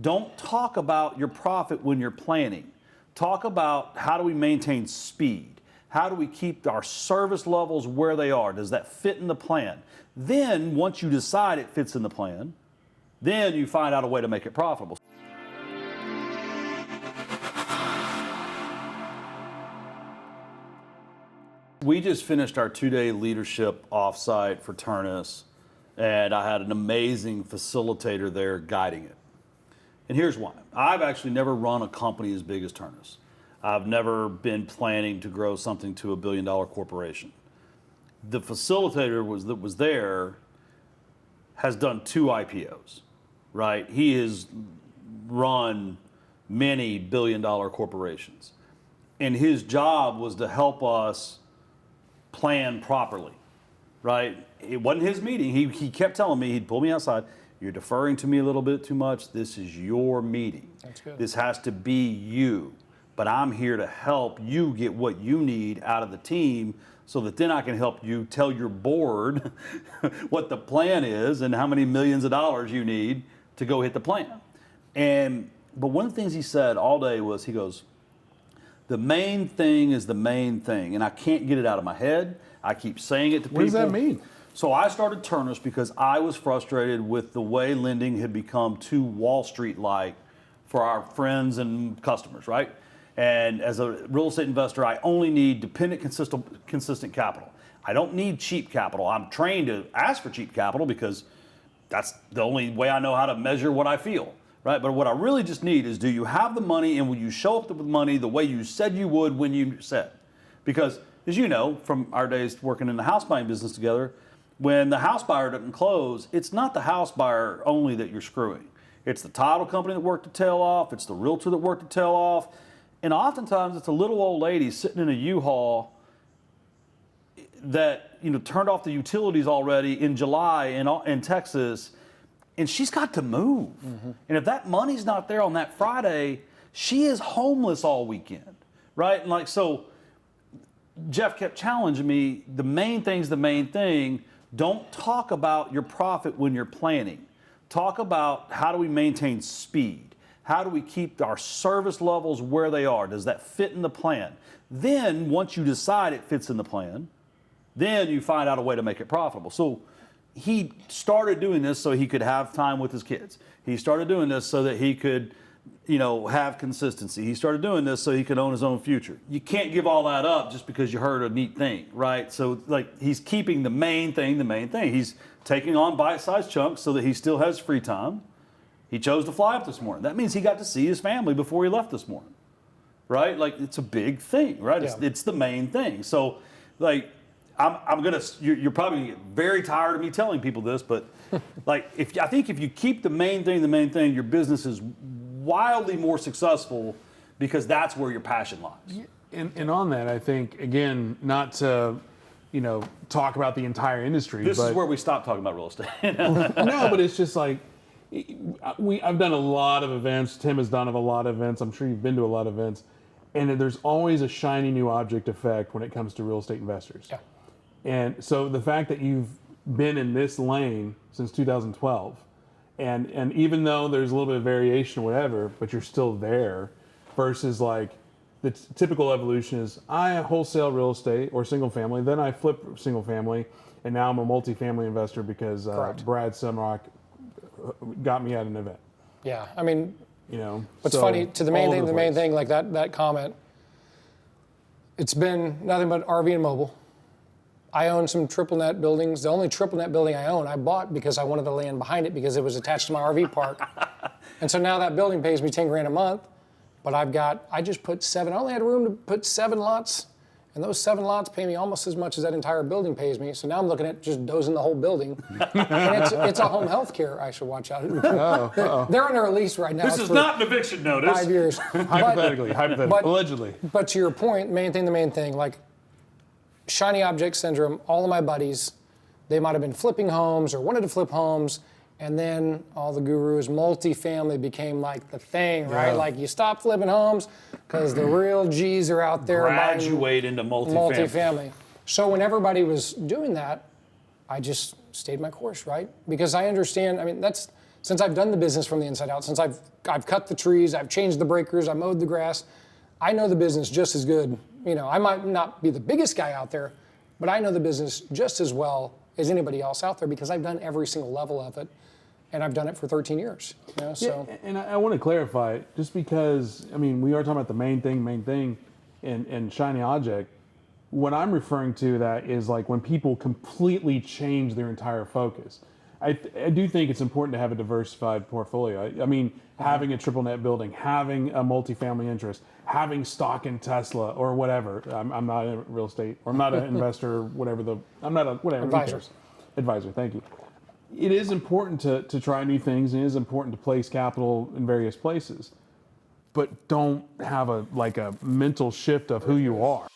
Don't talk about your profit when you're planning. Talk about how do we maintain speed? How do we keep our service levels where they are? Does that fit in the plan? Then, once you decide it fits in the plan, then you find out a way to make it profitable. We just finished our 2-day leadership offsite for Ternus, and I had an amazing facilitator there guiding it. And here's why. I've actually never run a company as big as Ternus. I've never been planning to grow something to a $1 billion corporation. The facilitator that was there has done 2 IPOs, right? He has run many $1 billion corporations. And his job was to help us plan properly, right? It wasn't his meeting. He kept telling me, he'd pull me outside, you're deferring to me a little bit too much. This is your meeting. That's good. This has to be you. But I'm here to help you get what you need out of the team so that then I can help you tell your board what the plan is and how many millions of dollars you need to go hit the plan. But one of the things he said all day was, he goes, the main thing is the main thing. And I can't get it out of my head. I keep saying it to people. What does that mean? So I started Ternus because I was frustrated with the way lending had become too Wall Street-like for our friends and customers, right? And as a real estate investor, I only need dependent, consistent capital. I don't need cheap capital. I'm trained to ask for cheap capital because that's the only way I know how to measure what I feel, right? But what I really just need is, do you have the money, and will you show up with money the way you said you would when you said? Because, as you know, from our days working in the house buying business together, when the house buyer doesn't close, it's not the house buyer only that you're screwing. It's the title company that worked the tail off. It's the realtor that worked the tail off. And oftentimes it's a little old lady sitting in a U-Haul that turned off the utilities already in July in Texas, and she's got to move. Mm-hmm. And if that money's not there on that Friday, she is homeless all weekend, right? And so Jeff kept challenging me, the main thing's the main thing. Don't talk about your profit when you're planning. Talk about how do we maintain speed? How do we keep our service levels where they are? Does that fit in the plan? Then, once you decide it fits in the plan, then you find out a way to make it profitable. So he started doing this so he could have time with his kids. He started doing this so that he could, have consistency. He started doing this so he could own his own future. You can't give all that up just because you heard a neat thing, right? So he's keeping the main thing the main thing. He's taking on bite-sized chunks so that he still has free time. He chose to fly up this morning. That means he got to see his family before he left this morning, right? It's a big thing, right? Yeah. It's the main thing. So, you're probably gonna get very tired of me telling people this, but I think if you keep the main thing, your business is wildly more successful because that's where your passion lies. And on that, I think, again, not to, talk about the entire industry. This is where we stop talking about real estate. No, but it's just I've done a lot of events. Tim has done a lot of events. I'm sure you've been to a lot of events. And there's always a shiny new object effect when it comes to real estate investors. Yeah. And so the fact that you've been in this lane since 2012, and even though there's a little bit of variation or whatever, but you're still there, versus the typical evolution is I wholesale real estate or single family, then I flip single family, and now I'm a multifamily investor because Brad Sumrock got me at an event. Yeah, I mean, what's funny, to the main thing, like that comment, it's been nothing but RV and mobile. I own some triple net buildings. The only triple net building I own, I bought because I wanted the land behind it because it was attached to my RV park. And so now that building pays me $10,000 a month, but I just put I only had room to put 7 lots, and those 7 lots pay me almost as much as that entire building pays me. So now I'm looking at just dozing the whole building. And it's a home health care. I should watch out. They're under a lease right now. This is not an eviction notice. 5 years. Hypothetically, allegedly. But to your point, the main thing, shiny object syndrome, all of my buddies, they might have been flipping homes or wanted to flip homes, and then all the gurus, multifamily became the thing, right? Yeah. You stop flipping homes because the real G's are out there. Graduate into multifamily. So when everybody was doing that, I just stayed my course, right? Because I understand, that's since I've done the business from the inside out, since I've cut the trees, I've changed the breakers, I mowed the grass, I know the business just as good. I might not be the biggest guy out there, but I know the business just as well as anybody else out there because I've done every single level of it, and I've done it for 13 years. So. Yeah, and I want to clarify, just because, we are talking about the main thing, and shiny object. What I'm referring to that is like when people completely change their entire focus. I do think it's important to have a diversified portfolio. Having a triple net building, having a multifamily interest, having stock in Tesla or whatever. I'm not in real estate, or I'm not an investor, or whatever I'm not a whatever advisor. Thank you. It is important to try new things, and it is important to place capital in various places, but don't have a mental shift of who you are.